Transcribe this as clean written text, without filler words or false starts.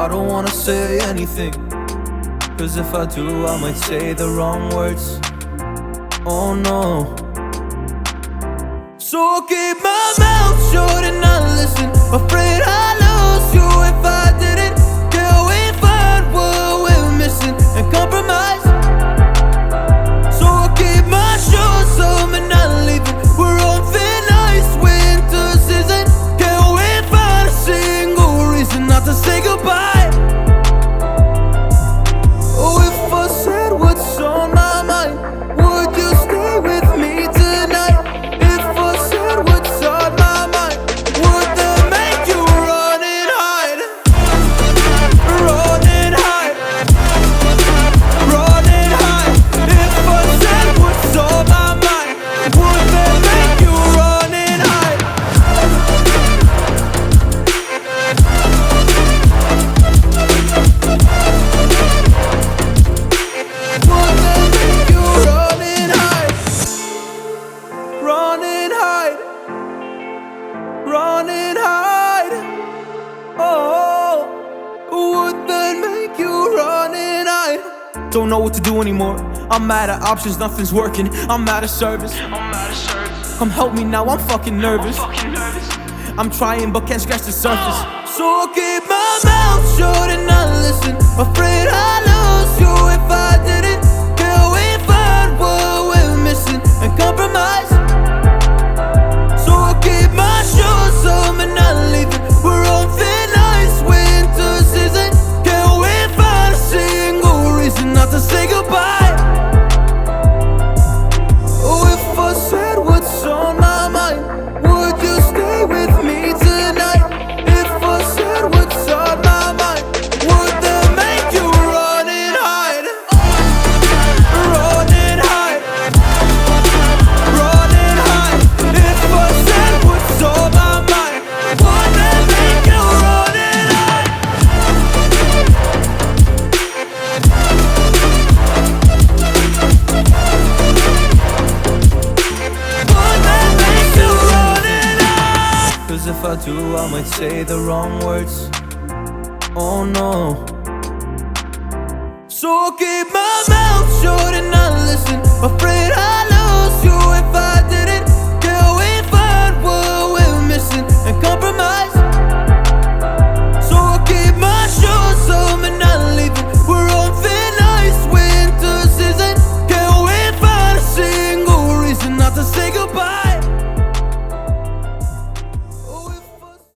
I don't wanna say anything, cause if I do, I might say the wrong words. Oh no. So I'll keep my mouth shut and not listen, afraid I lose you if I didn't. Till we find what we're missing and compromise. So I'll keep my shoes on and not leaving. We're on thin ice, winter season. Can we find a single reason not to say goodbye? Oh, if I said what's on my mind, would you stay with me tonight? If I said what's on my mind, would that make you run and hide? Run and hide. Run and hide. If I said what's on my mind, would that make you run and hide? Would that make you run and hide? Run and hide. Run and hide. Oh, would that make you run and hide? Don't know what to do anymore. I'm out of options, nothing's working. I'm out of service. Come help me now, I'm fucking nervous. I'm trying but can't scratch the surface. So I'll keep my mouth shut and not listen, afraid I lose you if I didn't. Till we find what we're missing and compromise. So I'll keep my shoes on and not leaving. We're on thin ice, winter season. Can we find a single reason not to say goodbye? Oh, if I said what's on my mind, would you stay with me tonight? If I said what's on my mind, would that make you run and hide? Run and hide. Run and hide. If I said what's on my mind, would that make you run and hide? Would that make you run and hide? Cause if I do, I might say the wrong words. Oh no. So I'll keep my mouth shut and not listen, afraid I lose you